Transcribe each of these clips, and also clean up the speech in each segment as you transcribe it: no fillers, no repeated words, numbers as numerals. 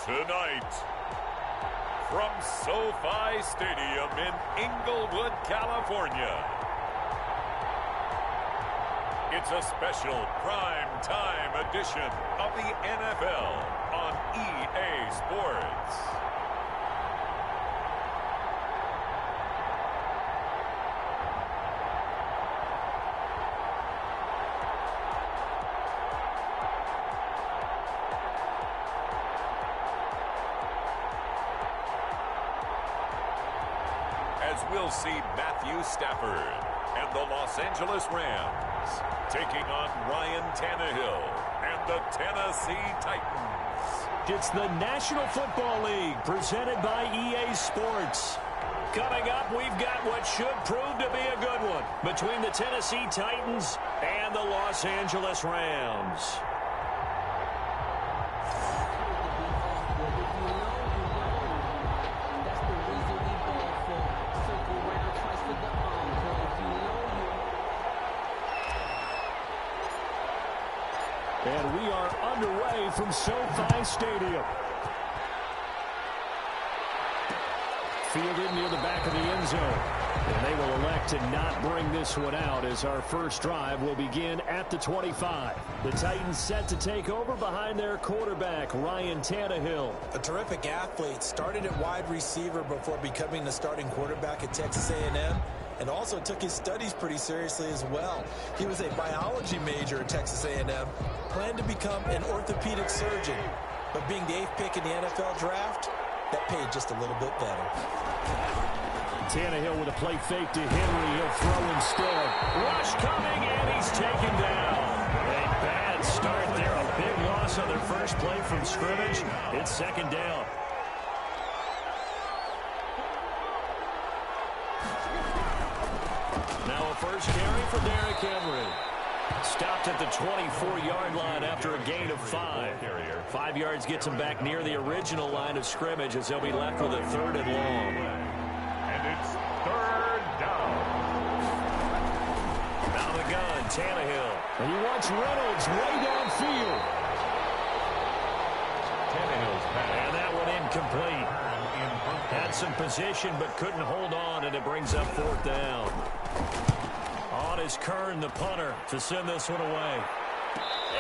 Tonight, from SoFi Stadium in Inglewood, California, it's a special prime time edition of the NFL on EA Sports. As we'll see Matthew Stafford and the Los Angeles Rams taking on Ryan Tannehill and the Tennessee Titans. It's the National Football League presented by EA Sports. Coming up, we've got what should prove to be a good one between the Tennessee Titans and the Los Angeles Rams. And we are underway from SoFi Stadium. Fielded near the back of the end zone. And they will elect to not bring this one out as our first drive will begin at the 25. The Titans set to take over behind their quarterback, Ryan Tannehill. A terrific athlete, started at wide receiver before becoming the starting quarterback at Texas A&M. And also took his studies pretty seriously as well. He was a biology major at Texas A&M, planned to become an orthopedic surgeon. But being the 8th pick in the NFL draft, that paid just a little bit better. Tannehill with a play fake to Henry. He'll throw instead. Rush coming, and he's taken down. A bad start there. A big loss on their first play from scrimmage. It's second down. Now a first carry for Derrick Henry. Stopped at the 24-yard line after a gain of 5. 5 yards gets him back near the original line of scrimmage as they'll be left with a 3rd and long. And it's 3rd down. Now the gun, Tannehill. And he wants Reynolds way downfield. Tannehill's pass. And that one incomplete. Had some position but couldn't hold on, and it brings up 4th down. On is Kern, the punter, to send this one away.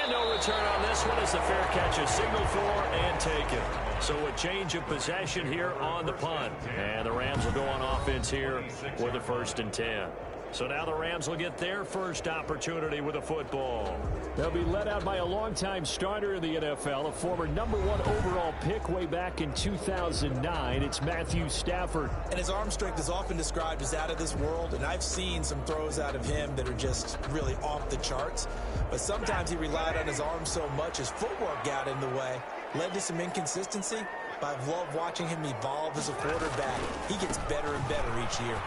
And no return on this one as the fair catch is signaled for and taken. So a change of possession here on the punt. And the Rams will go on offense here with a 1st and 10. So now the Rams will get their first opportunity with a football. They'll be led out by a longtime starter in the NFL, a former #1 overall pick way back in 2009. It's Matthew Stafford. And his arm strength is often described as out of this world, and I've seen some throws out of him that are just really off the charts. But sometimes he relied on his arm so much his footwork got in the way, led to some inconsistency. But I've loved watching him evolve as a quarterback. He gets better and better each year.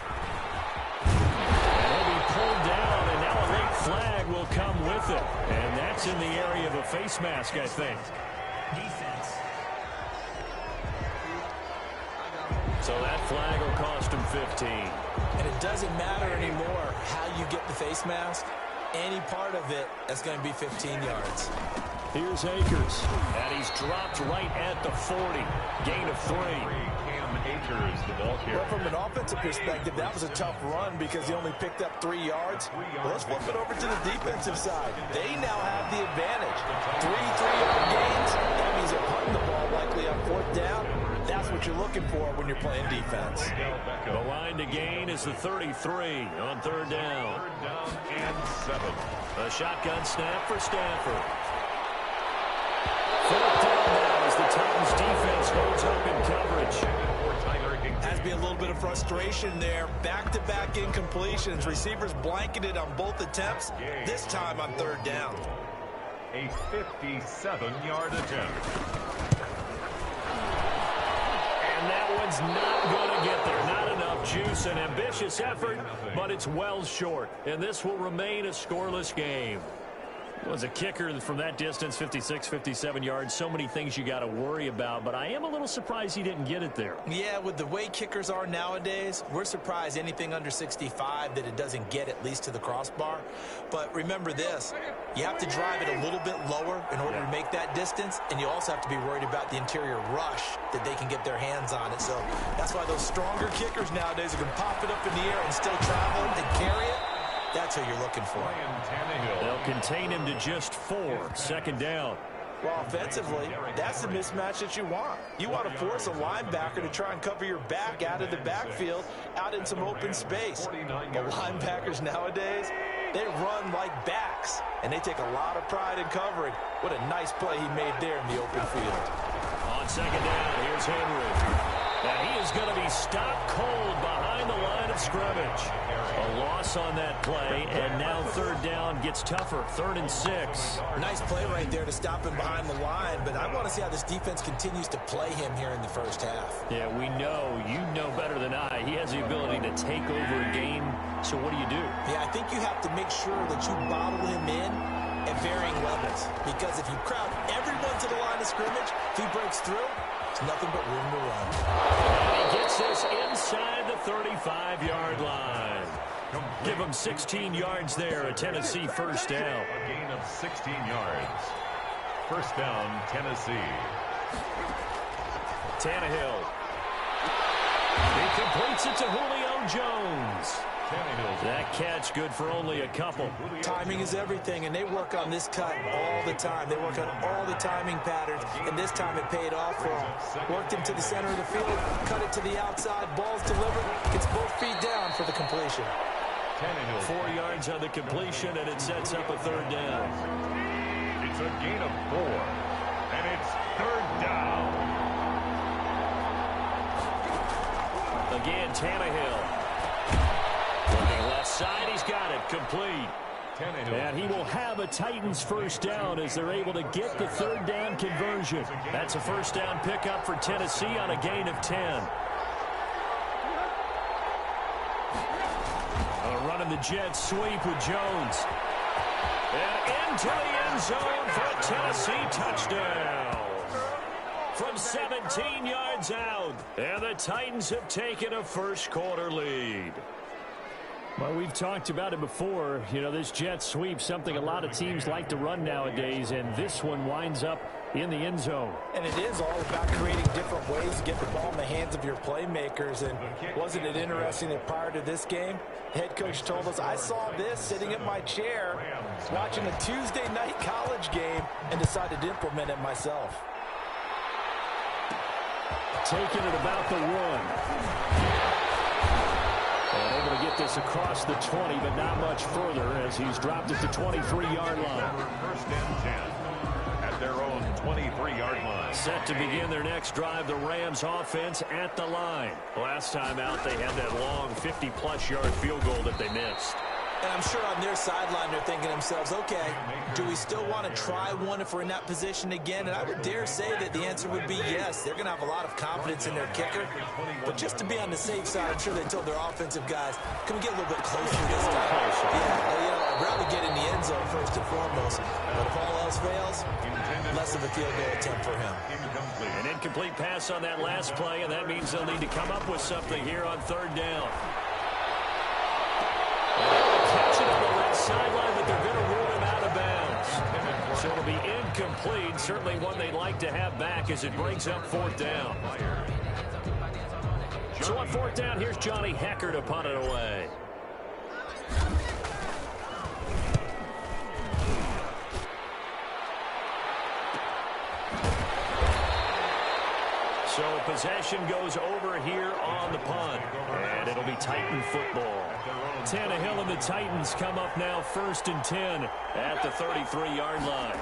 Pulled down, and now a late flag will come with it. And that's in the area of a face mask, I think. Defense. So that flag will cost him 15. And it doesn't matter anymore how you get the face mask. Any part of it, that's going to be 15 yards. Here's Akers. And he's dropped right at the 40. Gain of 3. Akers, the ball carrier. Well, from an offensive perspective, that was a tough run because he only picked up 3 yards. Well, let's flip it over to the defensive side. They now have the advantage. 3 3-yard gains. That means they're punting the ball likely on 4th down. That's what you're looking for when you're playing defense. The line to gain is the 33 on 3rd down. 3rd down and 7. A shotgun snap for Stafford. 4th down now as the Titans defense holds up in coverage. Has to be a little bit of frustration there. Back-to-back incompletions. Receivers blanketed on both attempts. This time on 3rd down. A 57-yard attempt. And that one's not going to get there. Not enough juice. An ambitious effort, but it's well short. And this will remain a scoreless game. Well, as a kicker from that distance, 56, 57 yards, so many things you got to worry about, but I am a little surprised he didn't get it there. Yeah, with the way kickers are nowadays, we're surprised anything under 65 that it doesn't get at least to the crossbar. But remember this, you have to drive it a little bit lower in order to make that distance, and you also have to be worried about the interior rush that they can get their hands on it. So that's why those stronger kickers nowadays are going to pop it up in the air and still travel and carry it. That's who you're looking for. They'll contain him to just 4. Second down. Well, offensively, that's the mismatch that you want. You want to force a linebacker to try and cover your back out of the backfield, out in some open space. But linebackers nowadays, they run like backs, and they take a lot of pride in covering. What a nice play he made there in the open field. On second down, here's Henry. And he is going to be stopped cold behind the line of scrimmage. A loss on that play, and now third down gets tougher. 3rd and 6. Nice play right there to stop him behind the line, but I want to see how this defense continues to play him here in the first half. Yeah, we know. You know better than I. He has the ability to take over a game, so what do? Yeah, I think you have to make sure that you bottle him in at varying levels, because if you crowd everyone to the line of scrimmage, if he breaks through, it's nothing but room to run. And he gets this inside the 35-yard line. Give him 16 yards there, a Tennessee first down. A gain of 16 yards. First down, Tennessee. Tannehill. He completes it to Julio Jones. That catch good for only a couple. Timing is everything, and they work on this cut all the time. They work on all the timing patterns, and this time it paid off for them. Worked him to the center of the field, cut it to the outside, ball's delivered, gets both feet down for the completion. 4 yards on the completion, and it sets up a third down. It's a gain of 4, and it's third down. Again, Tannehill. Looking left side, he's got it, complete. And he will have a Titans first down as they're able to get the third down conversion. That's a first down pickup for Tennessee on a gain of 10. Running the jet sweep with Jones. And into the end zone for a Tennessee touchdown. From 17 yards out. And the Titans have taken a first quarter lead. Well, we've talked about it before. You know, this jet sweep, something a lot of teams like to run nowadays, and this one winds up in the end zone. And it is all about creating different ways to get the ball in the hands of your playmakers. And wasn't it interesting that prior to this game, the head coach told us, I saw this sitting in my chair watching a Tuesday night college game and decided to implement it myself. Taking it about the 1. And able to get this across the 20, but not much further as he's dropped it to 23-yard line. First and 10 at their own 23-yard line. Set to begin their next drive, the Rams offense at the line. Last time out, they had that long 50-plus yard field goal that they missed. And I'm sure on their sideline they're thinking to themselves, okay, do we still want to try one if we're in that position again? And I would dare say that the answer would be yes. They're going to have a lot of confidence in their kicker. But just to be on the safe side, I'm sure they told their offensive guys, can we get a little bit closer this time? Yeah, I'd rather get in the end zone first and foremost. But if all else fails, less of a field goal attempt for him. An incomplete pass on that last play, and that means they'll need to come up with something here on third down. Catch it on the left sideline, but they're going to rule him out of bounds. So it'll be incomplete. Certainly one they'd like to have back as it brings up fourth down. So on fourth down, here's Johnny Hecker to punt it away. So possession goes over here on the punt. And it'll be Titan football. Tannehill and the Titans come up now 1st and 10 at the 33-yard line.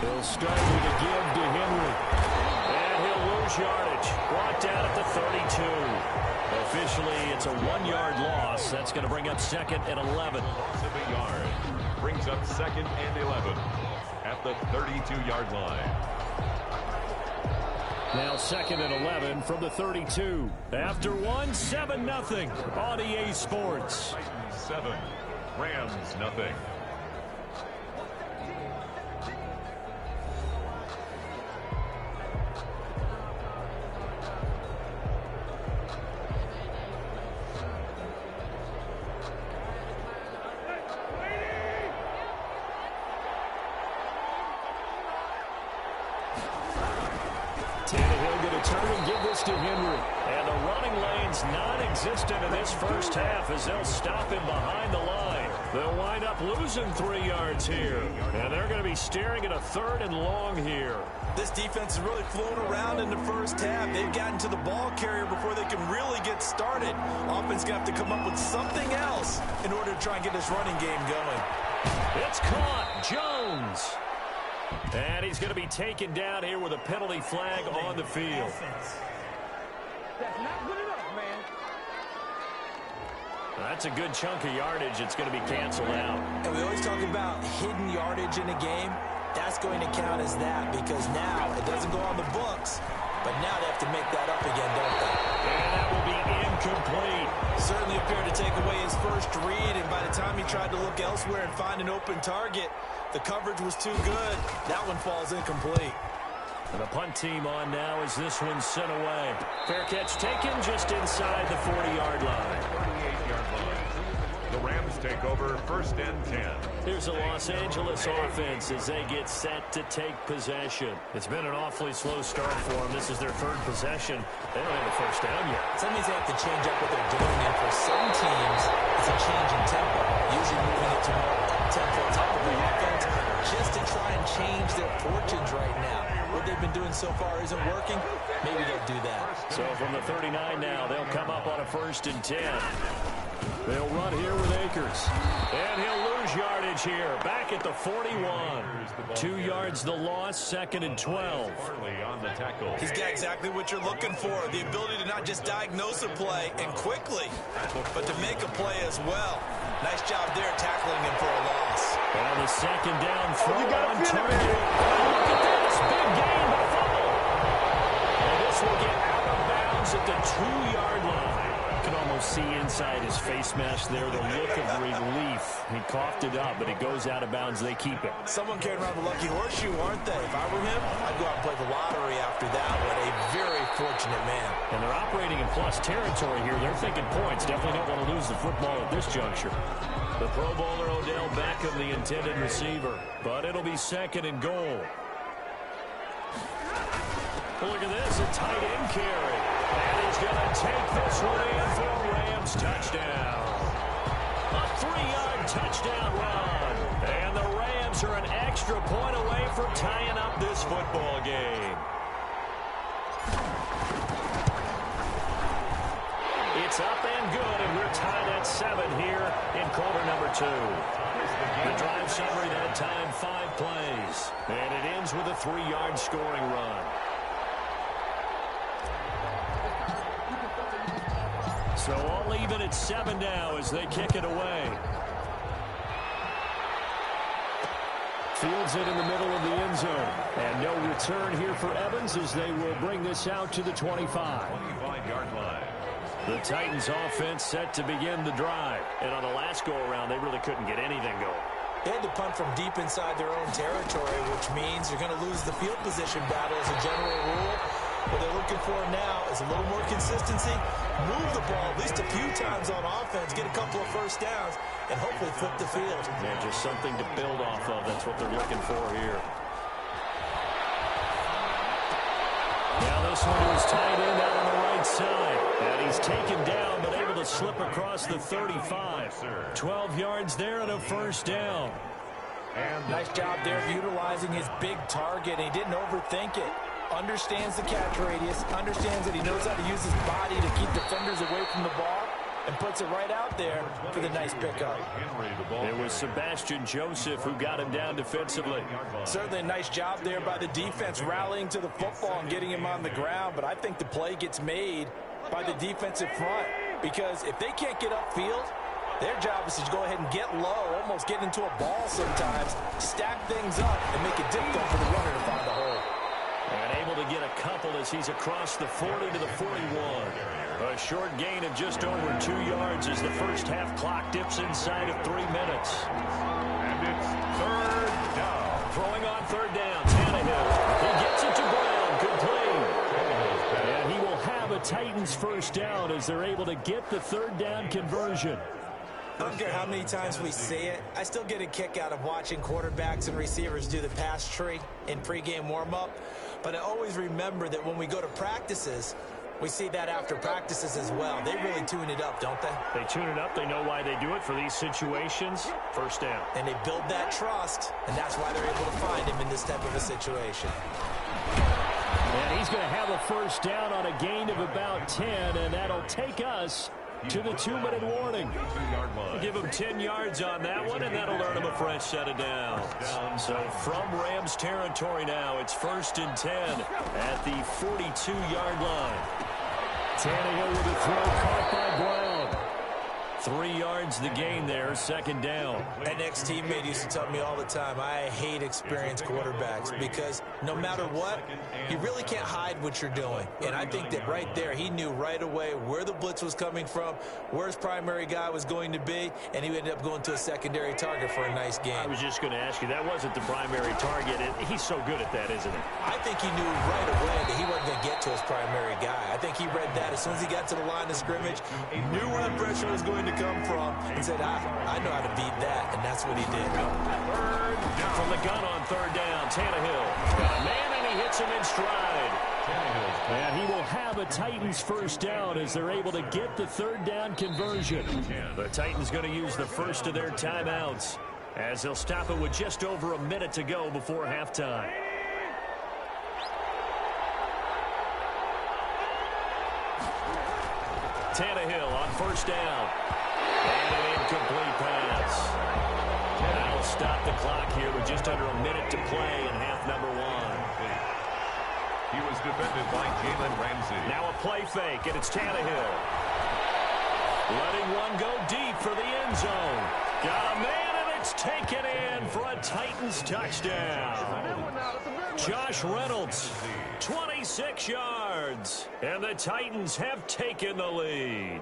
He'll start with a give to Henry. And he'll lose yardage. Brought down at the 32. Officially, it's a 1-yard loss. That's going to bring up 2nd and 11. Loss of a yard. Brings up 2nd and 11 at the 32-yard line. Now 2nd and 11 from the 32. After 7-0 on EA Sports. 7, Rams 0. return and give this to Henry. And the running lane's non-existent in this first half as they'll stop him behind the line. They'll wind up losing 3 yards here. And they're going to be staring at a 3rd and long here. This defense is really flown around in the first half. They've gotten to the ball carrier before they can really get started. Offense going to have to come up with something else in order to try and get this running game going. It's caught. Jones. And he's going to be taken down here with a penalty flag on the field. That's not good enough, man. That's a good chunk of yardage. It's going to be canceled out. And we always talk about hidden yardage in a game. That's going to count as that because now it doesn't go on the books, but now they have to make that up again, don't they? And that will be incomplete. Certainly appeared to take away his first read, and by the time he tried to look elsewhere and find an open target, the coverage was too good. That one falls incomplete. And the punt team on now as this one's sent away. Fair catch taken just inside the 40-yard line. 38-yard line. The Rams take over 1st and 10. Here's the Los Angeles offense as they get set to take possession. It's been an awfully slow start for them. This is their 3rd possession. They don't have a first down yet. That means they have to change up what they're doing, and for some teams, it's a change in tempo, usually moving it to more tempo type of offense, just to try and change their fortunes right now. What they've been doing so far isn't working. Maybe they'll do that. So from the 39 now, they'll come up on a 1st and 10. They'll run here with Akers. And he'll lose yardage here. Back at the 41. 2 yards the loss, 2nd and 12. On the tackle. He's got exactly what you're looking for. The ability to not just diagnose a play and quickly, but to make a play as well. Nice job there tackling him for a loss. And the 2nd down throw on target. Look at this. Big gain by Fumble. And this will get out of bounds at the 2-yard line. You can almost see inside his face mask there the look of relief. He coughed it up, but it goes out of bounds. They keep it. Someone carrying around the lucky horseshoe, aren't they? If I were him, I'd go out and play the lottery after that one. A very fortunate man. And they're operating in plus territory here. They're thinking points. Definitely don't want to lose the football at this juncture. The Pro Bowler Odell Beckham, the intended receiver. But it'll be 2nd and goal. Look at this, a tight end carry. And he's going to take this one in for a Rams touchdown. A 3-yard touchdown run. And the Rams are an extra point away from tying up this football game. It's up and good, and we're tied at 7 here in quarter number 2. The drive summary that time, 5 plays. And it ends with a 3-yard scoring run. So all even at 7 now as they kick it away. Fields it in the middle of the end zone. And no return here for Evans as they will bring this out to the 25. 25-yard line. The Titans offense set to begin the drive. And on the last go-around, they really couldn't get anything going. They had to punt from deep inside their own territory, which means you're going to lose the field position battle as a general rule. What they're looking for now is a little more consistency, move the ball at least a few times on offense, get a couple of first downs, and hopefully flip the field. Yeah, just something to build off of. That's what they're looking for here. Now this one was tight end out on the right side. And he's taken down, but able to slip across the 35. 12 yards there and a first down. And nice job there of utilizing his big target. He didn't overthink it. Understands the catch radius, understands that he knows how to use his body to keep defenders away from the ball, and puts it right out there for the nice pickup. It was Sebastian Joseph who got him down defensively. Certainly a nice job there by the defense rallying to the football and getting him on the ground, but I think the play gets made by the defensive front, because if they can't get upfield, their job is to go ahead and get low, almost get into a ball sometimes, stack things up, and make it difficult for the runner to find the hole. And able to get a couple as he's across the 40 to the 41. A short gain of just over 2 yards as the first half clock dips inside of 3 minutes. And it's 3rd down. Throwing on 3rd down, Tannehill. He gets it to Brown, complete. And he will have a Titans first down as they're able to get the 3rd down conversion. I don't care how many times we see it. I still get a kick out of watching quarterbacks and receivers do the pass tree in pregame warm-up. But I always remember that when we go to practices, we see that after practices as well. They really tune it up, don't they? They tune it up. They know why they do it for these situations. First down. And they build that trust, and that's why they're able to find him in this type of a situation. And he's going to have a first down on a gain of about 10, and that'll take us to the 2-minute warning. We'll give him 10 yards on that one, and that'll earn him a fresh set of downs. So from Rams territory now, it's 1st and 10 at the 42-yard line. Tannehill with a throw caught by Brown. 3 yards the gain there, 2nd down. An ex-teammate used to tell me all the time, I hate experienced quarterbacks because no matter what, you really can't hide what you're doing. And I think that right there, he knew right away where the blitz was coming from, where his primary guy was going to be, and he ended up going to a secondary target for a nice game. I was just going to ask you, that wasn't the primary target. He's so good at that, isn't he? I think he knew right away that he wasn't going to get to his primary guy. I think he read that as soon as he got to the line of scrimmage, he knew where the pressure was going to come from and said, I know how to beat that, and that's what he did. From the gun on 3rd down, Tannehill got a man, and he hits him in stride. And he will have a Titans first down as they're able to get the 3rd down conversion. The Titans going to use the first of their timeouts as they'll stop it with just over a minute to go before halftime. Tannehill on 1st down. And an incomplete pass. That'll stop the clock here with just under a minute to play in half number 1. He was defended by Jalen Ramsey. Now a play fake, and it's Tannehill. Letting one go deep for the end zone. Got a man, and it's taken in for a Titans touchdown. Josh Reynolds, 26 yards. And the Titans have taken the lead.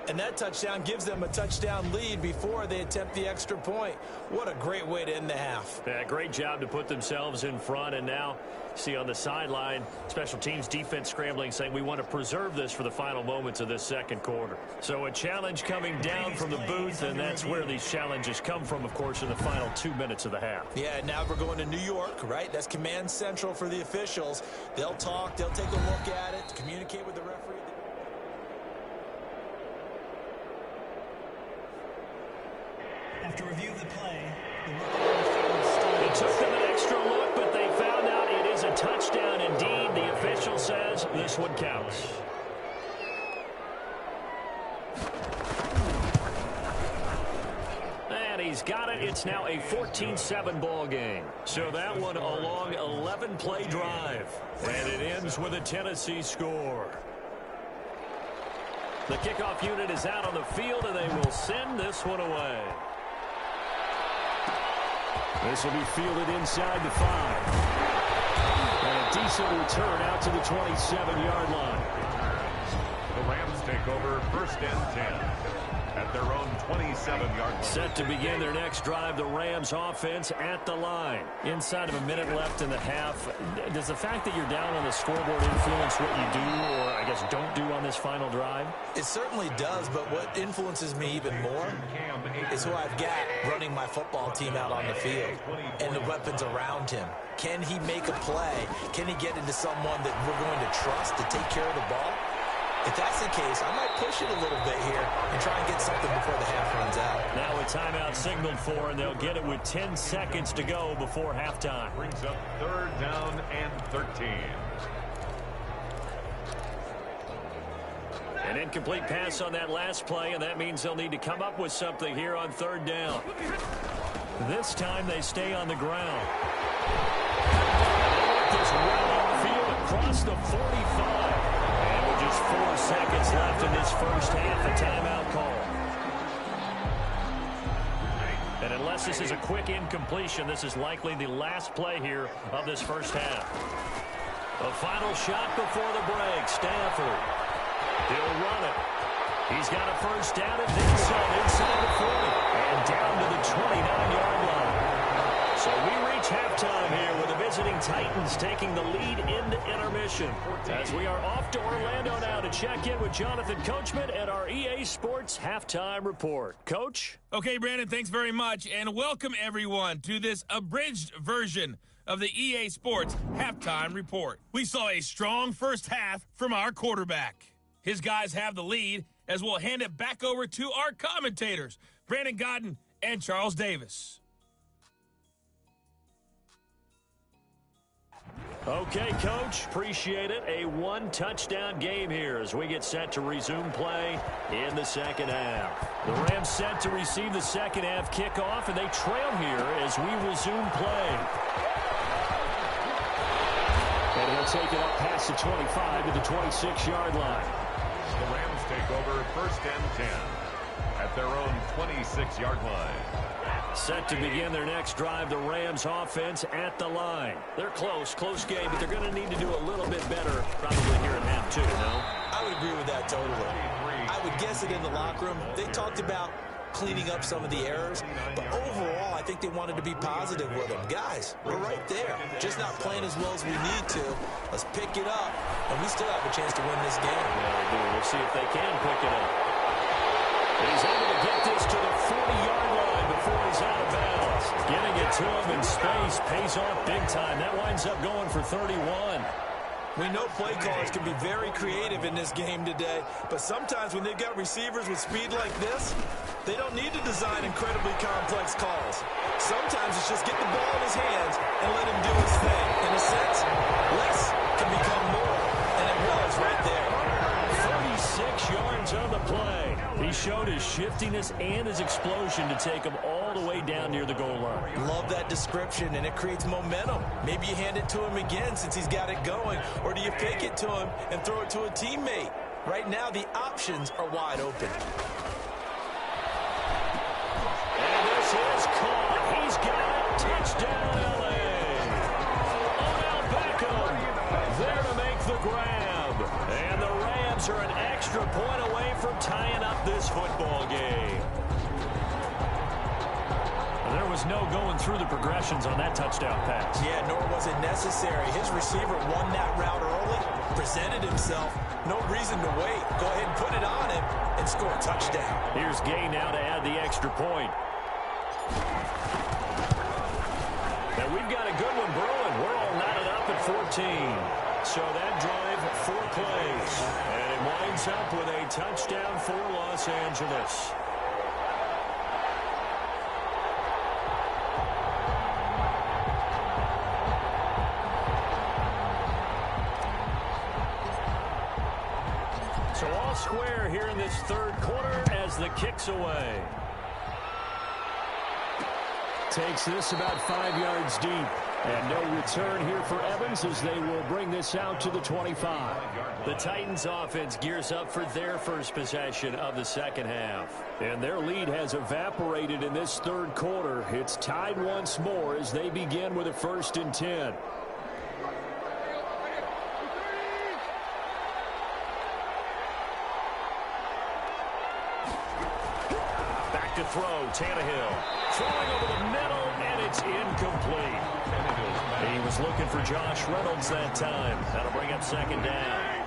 And that touchdown gives them a touchdown lead before they attempt the extra point. What a great way to end the half. Yeah, great job to put themselves in front. And now, see on the sideline, special teams defense scrambling, saying we want to preserve this for the final moments of this 2nd quarter. So a challenge coming down from the booth, and that's where these challenges come from, of course, in the final 2 minutes of the half. Yeah, now we're going to New York, right? That's command central for the officials. They'll talk, they'll take a look at it, communicate with the referee. After review of the play, it took them an extra look, but they found out it is a touchdown indeed. The official says this one counts. And he's got it. It's now a 14-7 ball game. So that one a long 11-play drive. And it ends with a Tennessee score. The kickoff unit is out on the field, and they will send this one away. This will be fielded inside the 5. And a decent return out to the 27-yard line. The Rams take over 1st and 10 at their own 27-yard line. Set to begin their next drive, the Rams offense at the line. Inside of a minute left in the half, does the fact that you're down on the scoreboard influence what you do, or I guess don't do on this final drive? It certainly does, but what influences me even more is who I've got running my football team out on the field and the weapons around him. Can he make a play? Can he get into someone that we're going to trust to take care of the ball? If that's the case, I might push it a little bit here and try and get something before the half runs out. Now a timeout signaled for, and they'll get it with 10 seconds to go before halftime. Brings up 3rd down and 13. An incomplete pass on that last play, and that means they'll need to come up with something here on 3rd down. This time they stay on the ground. This well field across the 45. And with just 4 seconds left in this first half, a timeout call. And unless this is a quick incompletion, this is likely the last play here of this first half. The final shot before the break, Stafford. He'll run it. He's got a first down and then some inside the 40 and down to the 29-yard line. So we reach halftime here with the visiting Titans taking the lead into intermission. As we are off to Orlando now to check in with Jonathan Coachman at our EA Sports Halftime Report. Coach? Okay, Brandon, thanks very much, and welcome everyone to this abridged version of the EA Sports Halftime Report. We saw a strong first half from our quarterback. His guys have the lead as we'll hand it back over to our commentators, Brandon Godden and Charles Davis. Okay, Coach, appreciate it. A one-touchdown game here as we get set to resume play in the second half. The Rams set to receive the second half kickoff, and they trail here as we resume play. And he'll take it up past the 25 to the 26-yard line. The Rams take over 1st and 10 at their own 26-yard line. Set to begin their next drive, the Rams offense at the line. They're close game, but they're going to need to do a little bit better probably here in half two, no? I would agree with that totally. I would guess it in the locker room. They talked about cleaning up some of the errors, but overall, I think they wanted to be positive with them. Guys, we're right there. Just not playing as well as we need to. Let's pick it up, and we still have a chance to win this game. Yeah, we do. We'll see if they can pick it up. And he's able to get this to the 40-yard line before he's out of bounds. Getting it to him in space pays off big time. That winds up going for 31. We know play callers can be very creative in this game today, but sometimes when they've got receivers with speed like this, they don't need to design incredibly complex calls. Sometimes it's just get the ball in his hands and let him do his thing. In a sense, less can become more, and it was right there. 36 yards on the play. He showed his shiftiness and his explosion to take him all the way down near the goal line. Love that description, and it creates momentum. Maybe you hand it to him again since he's got it going, or do you fake it to him and throw it to a teammate? Right now, the options are wide open. And this is caught. He's got it. Touchdown, L.A. Odell Beckham there to make the grab. And the Rams are an extra point away from tying up this football game. There was no going through the progressions on that touchdown pass. Yeah, nor was it necessary. His receiver won that route early, presented himself. No reason to wait. Go ahead and put it on him and score a touchdown. Here's Gay now to add the extra point. And we've got a good one brewing. We're all knotted up at 14. So that drive, 4 plays. And it winds up with a touchdown for Los Angeles. So all square here in this third quarter as the kick's away. Takes this about 5 yards deep. And no return here for Evans as they will bring this out to the 25. The Titans offense gears up for their first possession of the second half. And their lead has evaporated in this third quarter. It's tied once more as they begin with a 1st and 10. Back to throw, Tannehill. Throwing over the middle, and it's incomplete. He was looking for Josh Reynolds that time. That'll bring up 2nd down.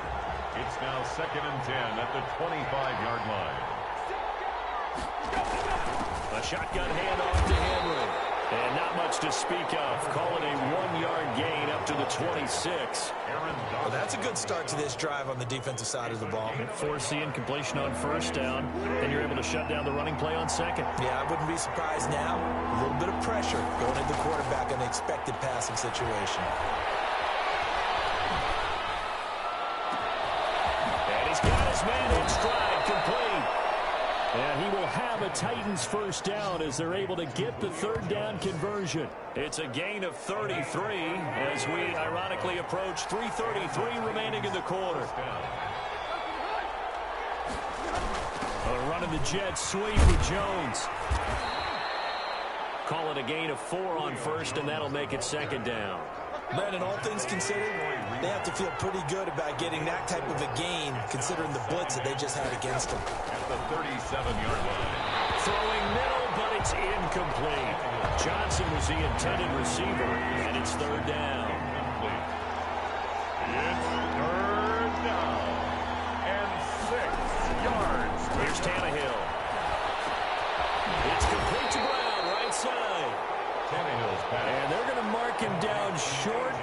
It's now 2nd and 10 at the 25-yard line. A shotgun handoff to Henry. And not much to speak of. Call it a 1-yard gain up to the 26. Well, that's a good start to this drive on the defensive side of the ball. Force the incompletion on 1st down, and you're able to shut down the running play on 2nd. Yeah, I wouldn't be surprised now. A little bit of pressure going into the quarterback in the expected passing situation. And he's got his man in stride, complete. And he will have a Titans 1st down as they're able to get the 3rd down conversion. It's a gain of 33 as we ironically approach 3:33 remaining in the quarter. Running the jet sweep with Jones. Call it a gain of 4 on 1st, and that'll make it 2nd down. Brandon, all things considered, they have to feel pretty good about getting that type of a gain, considering the blitz that they just had against them. At the 37-yard line. Throwing middle, but it's incomplete. Johnson was the intended receiver, and it's 3rd down. It's 3rd down and 6 yards. Here's Tannehill. It's complete to Brown, right side. Tannehill's pass. And they're going to mark him down short,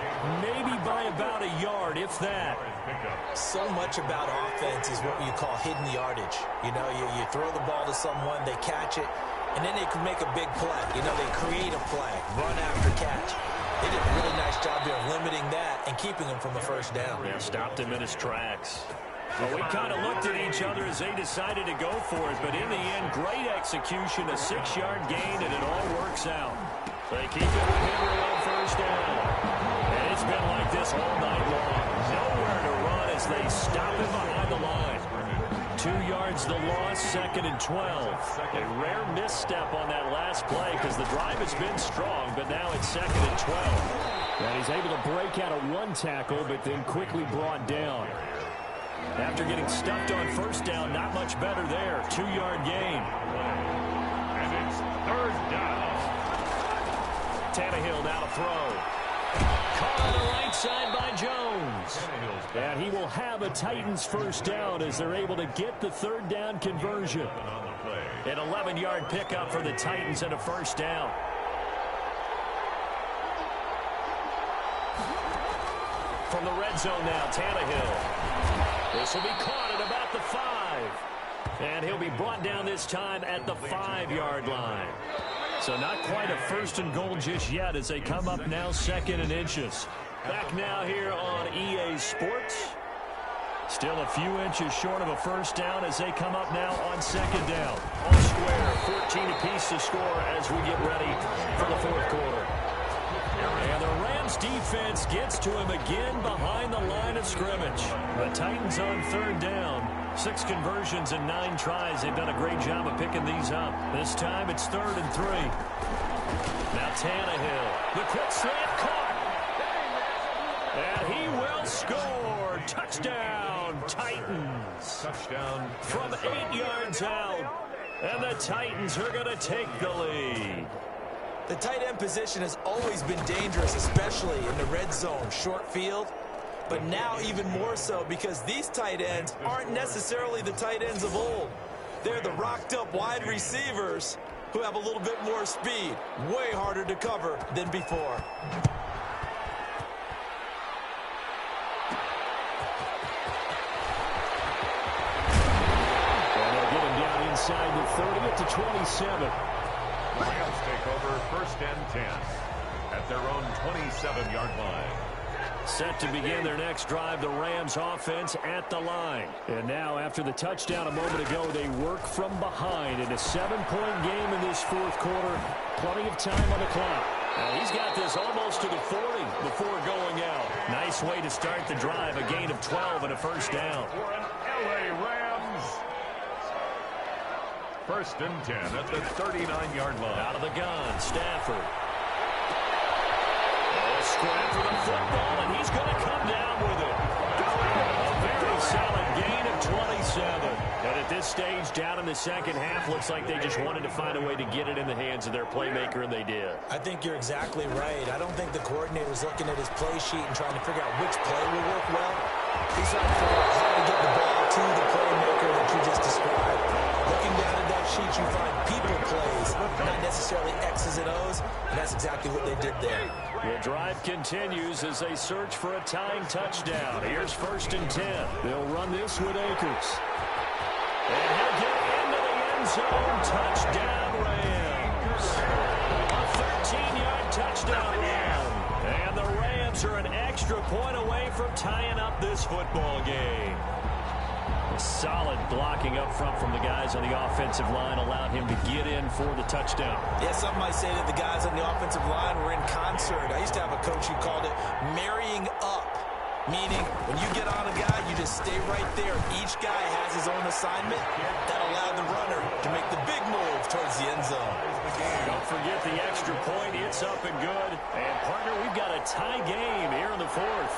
maybe by about a yard, if that. So much about offense is what you call hidden yardage. You know, you throw the ball to someone, they catch it, and then they can make a big play. You know, they create a play, run after catch. They did a really nice job there of limiting that and keeping him from a first down. Yeah, stopped him in his tracks. Well, we kind of looked at each other as they decided to go for it, but in the end, great execution, a 6-yard gain, and it all works out. They keep it with Henry on first down. And it's been like this all night long. Nowhere to run as they stop him behind the line. 2 yards the loss, 2nd and 12. A rare misstep on that last play because the drive has been strong, but now it's 2nd and 12. And he's able to break out of 1 tackle, but then quickly brought down. After getting stuffed on first down, not much better there. 2-yard gain. And it's 3rd down. Tannehill now to throw. Caught on the right side by Jones. And he will have a Titans first down as they're able to get the 3rd down conversion. An 11-yard pickup for the Titans and a first down. From the red zone now, Tannehill. This will be caught at about the 5. And he'll be brought down this time at the 5-yard line. So not quite a 1st and goal just yet as they come up now 2nd and inches. Back now here on EA Sports. Still a few inches short of a first down as they come up now on 2nd down. All square, 14 apiece to score as we get ready for the 4th quarter. And the Rams defense gets to him again behind the line of scrimmage. The Titans on 3rd down. 6 conversions and 9 tries. They've done a great job of picking these up. This time it's 3rd and 3. Now Tannehill. The quick slant caught. And he will score. Touchdown, Titans. Touchdown. From 8 yards out. And the Titans are going to take the lead. The tight end position has always been dangerous, especially in the red zone, short field. But now even more so because these tight ends aren't necessarily the tight ends of old. They're the rocked-up wide receivers who have a little bit more speed. Way harder to cover than before. And they'll get him down inside the 30 at the 27. The Rams take over 1st and 10 at their own 27-yard line. Set to begin their next drive, the Rams offense at the line. And now after the touchdown a moment ago, they work from behind in a 7-point game in this 4th quarter. Plenty of time on the clock. Now he's got this almost to the 40 before going out. Nice way to start the drive, a gain of 12 and a first down. For an LA Rams. 1st and 10 at the 39-yard line. Out of the gun, Stafford. Scrap for the football, and he's going to come down with it. A very solid gain of 27. And at this stage, down in the 2nd half, looks like they just wanted to find a way to get it in the hands of their playmaker, and they did. I think you're exactly right. I don't think the coordinator's looking at his play sheet and trying to figure out which play will work well. He's trying to figure out how to get the ball to the playmaker that you just described. Looking down at that sheet, you find people plays, not necessarily X's and O's, and that's exactly what they did there. The drive continues as they search for a tying touchdown. Here's 1st and 10. They'll run this with Akers. And he'll get into the end zone. Touchdown, Rams. A 13-yard touchdown run. And the Rams are an extra point away from tying up this football game. Solid blocking up front from the guys on the offensive line allowed him to get in for the touchdown. Yeah, some might say that the guys on the offensive line were in concert. I used to have a coach who called it marrying up, meaning when you get on a guy, you just stay right there. Each guy has his own assignment. That allowed the runner to make the big move towards the end zone. Don't forget the extra point. It's up and good. And, partner, we've got a tie game here in the 4th.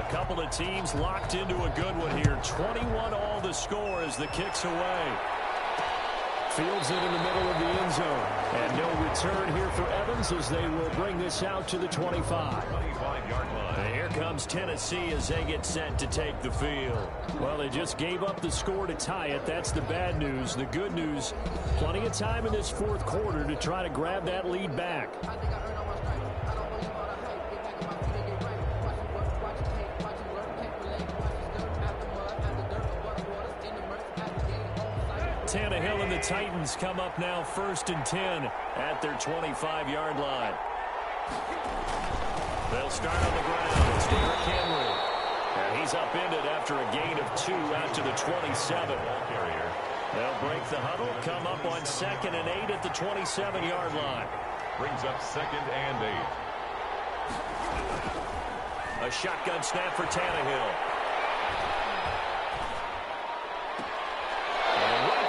Couple of teams locked into a good one here. 21 all the score as the kick's away. Fields it in the middle of the end zone. And no return here for Evans as they will bring this out to the 25. 25-yard line. And here comes Tennessee as they get set to take the field. Well, they just gave up the score to tie it. That's the bad news. The good news, plenty of time in this fourth quarter to try to grab that lead back. Tannehill and the Titans come up now 1st and 10 at their 25-yard line. They'll start on the ground. It's Derrick Henry. And he's upended after a gain of 2 out to the 27. They'll break the huddle, come up on 2nd and 8 at the 27-yard line. Brings up 2nd and 8. A shotgun snap for Tannehill.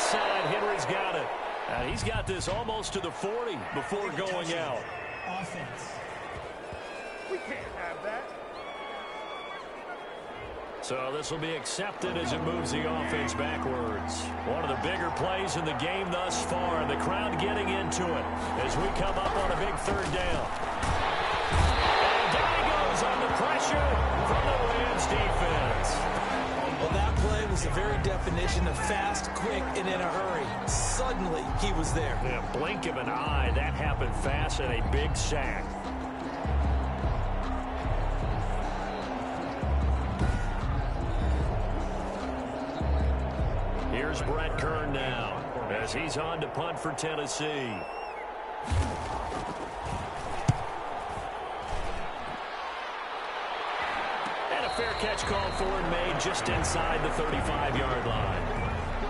Side, Henry's got it. And he's got this almost to the 40 before going out. Offense. We can't have that. So this will be accepted as it moves the offense backwards. One of the bigger plays in the game thus far. The crowd getting into it as we come up on a big 3rd down. And down he goes on the pressure from the Rams defense. Well, that play was the very definition of fast, quick, and in a hurry. Suddenly, he was there. Yeah, blink of an eye, that happened fast and a big sack. Here's Brett Kern now as he's on to punt for Tennessee. Fair catch called for and made just inside the 35-yard line.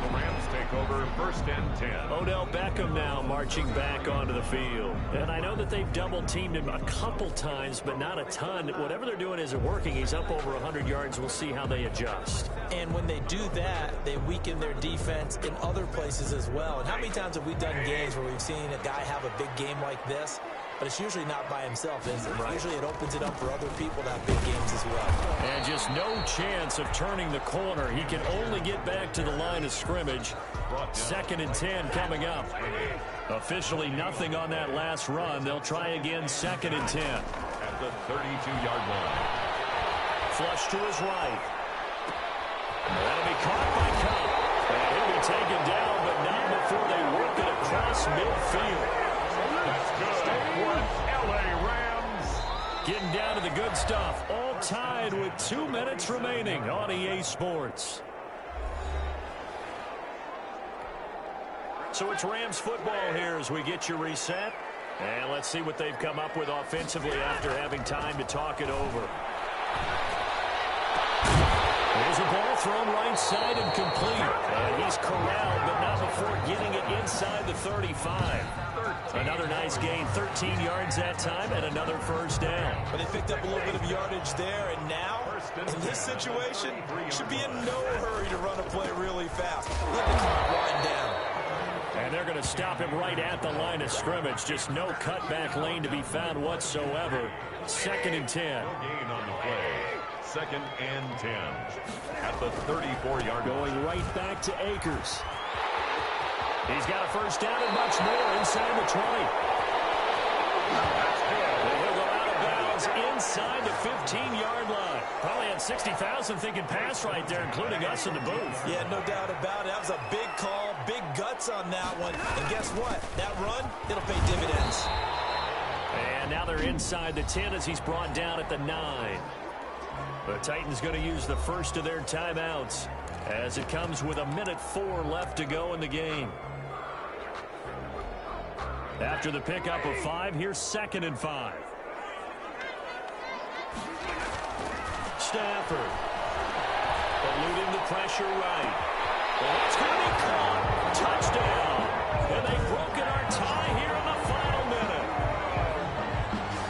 The Rams take over 1st and 10. Odell Beckham now marching back onto the field. And I know that they've double-teamed him a couple times, but not a ton. Whatever they're doing isn't working. He's up over 100 yards. We'll see how they adjust. And when they do that, they weaken their defense in other places as well. And how many times have we done games where we've seen a guy have a big game like this? But it's usually not by himself, is it? Right. Usually it opens it up for other people to have big games as well. And just no chance of turning the corner. He can only get back to the line of scrimmage. 2nd and 10 coming up. Officially nothing on that last run. They'll try again 2nd and 10. At the 32-yard line. Flush to his right. That'll be caught by Cup. And he'll be taken down, but not before they work it across midfield. That's good. LA Rams. Getting down to the good stuff. All tied with 2 minutes remaining on EA Sports. So it's Rams football here as we get you reset. And let's see what they've come up with offensively after having time to talk it over. There's a ball thrown right side and complete. And he's corralled, but not before getting it inside the 35. Another nice gain, 13 yards that time, and another 1st down. But they picked up a little bit of yardage there, and now, in this situation, should be in no hurry to run a play really fast. Let the clock wind down. And they're going to him right at the line of scrimmage. Just no cutback lane to be found whatsoever. 2nd and 10. No gain on the play. 2nd and 10. At the 34-yard line. Going right back to Akers. He's got a 1st down and much more inside the 20. That's good. He'll go out of bounds inside the 15-yard line. Probably had 60,000 thinking pass right there, including us in the booth. Yeah, no doubt about it. That was a big call, big guts on that one. And guess what? That run, it'll pay dividends. And now they're inside the 10 as he's brought down at the 9. The Titans going to use the first of their timeouts as it comes with 1:04 left to go in the game. After the pickup of 5, here's 2nd and 5. Stafford. Eluding the pressure right. Well, that's going to be caught. Touchdown. And they've broken our tie here in the final minute.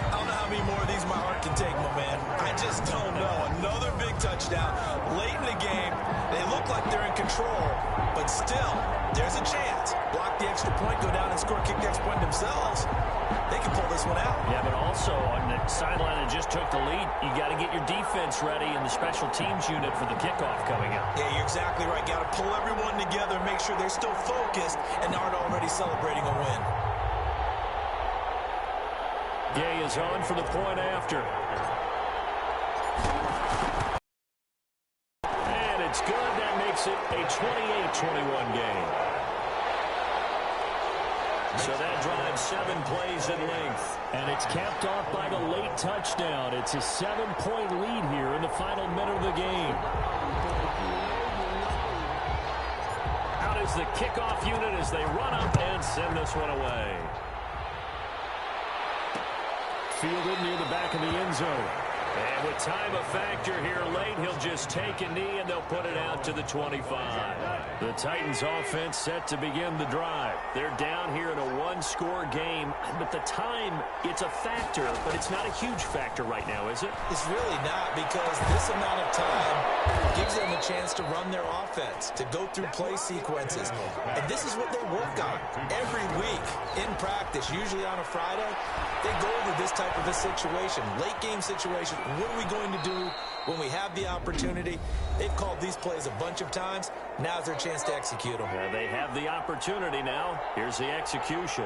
I don't know how many more of these my heart can take, my man. I just don't know. Another big touchdown late in the game. They look like they're in control, but still, there's a chance. Block the extra point, go down and score, kick the extra point themselves. They can pull this one out. Yeah, but also on the sideline that just took the lead, you got to get your defense ready in the special teams unit for the kickoff coming up. Yeah, you're exactly right. Got to pull everyone together and make sure they're still focused and aren't already celebrating a win. Gay is on for the point after. And it's good. That makes it a 28-21 game. So that drives 7 plays in length. And it's capped off by the late touchdown. It's a 7-point lead here in the final minute of the game. Out is the kickoff unit as they run up and send this one away. Fielded near the back of the end zone. And with time a factor here late, he'll just take a knee and they'll put it out to the 25. The Titans offense set to begin the drive. They're down here in a one-score game, but the time, it's a factor, but it's not a huge factor right now, is it? It's really not, because this amount of time gives them a chance to run their offense, to go through play sequences. And this is what they work on every week in practice, usually on a Friday. They go over this type of a situation, late game situation. What are we going to do when we have the opportunity? They've called these plays a bunch of times. Now's their chance to execute them. Yeah, they have the opportunity now. Here's the execution.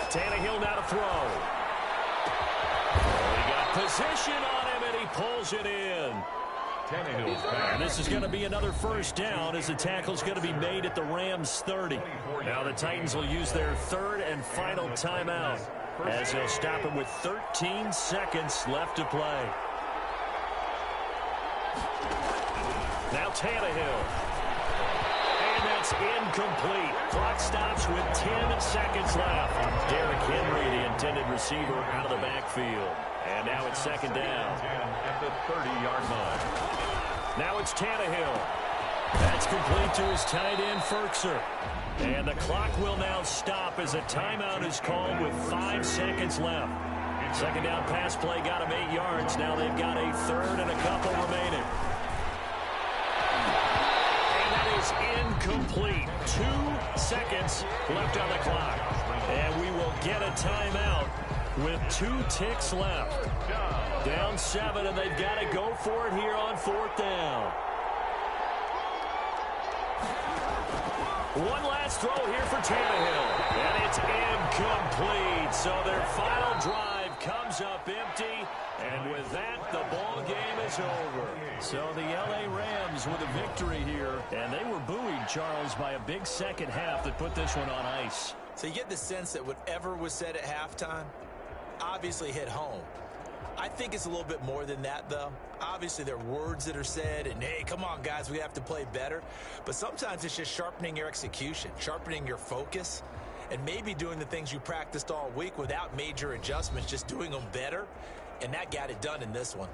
Tannehill now to throw. He got position on him, and he pulls it in. And this is going to be another first down as the tackle's going to be made at the Rams' 30. Now the Titans will use their third and final timeout as they'll stop it with 13 seconds left to play. Now Tannehill. And that's incomplete. Clock stops with 10 seconds left. Derrick Henry, the intended receiver, out of the backfield. And now it's second down. At the 30-yard line. Now it's Tannehill. That's complete to his tight end, Ferkser. And the clock will now stop as a timeout is called with 5 seconds left. Second down pass play got him 8 yards. Now they've got a third and a couple remaining. And that is incomplete. 2 seconds left on the clock. And we will get a timeout with 2 ticks left. Down 7, and they've got to go for it here on 4th down. One last throw here for Tannehill. And it's incomplete. So their final drive comes up empty. And with that, the ball game is over. So the L.A. Rams with a victory here. And they were buoyed, Charles, by a big second half that put this one on ice. So you get the sense that whatever was said at halftime obviously hit home. I think it's a little bit more than that, though. Obviously, there are words that are said, and, hey, come on, guys, we have to play better. But sometimes it's just sharpening your execution, sharpening your focus, and maybe doing the things you practiced all week without major adjustments, just doing them better. And that got it done in this one.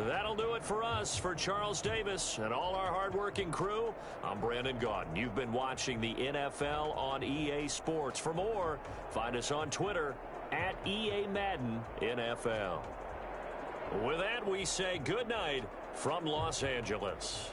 That'll do it for us. For Charles Davis and all our hardworking crew, I'm Brandon Gaudin. You've been watching the NFL on EA Sports. For more, find us on Twitter at EA Madden NFL. With that, we say good night from Los Angeles.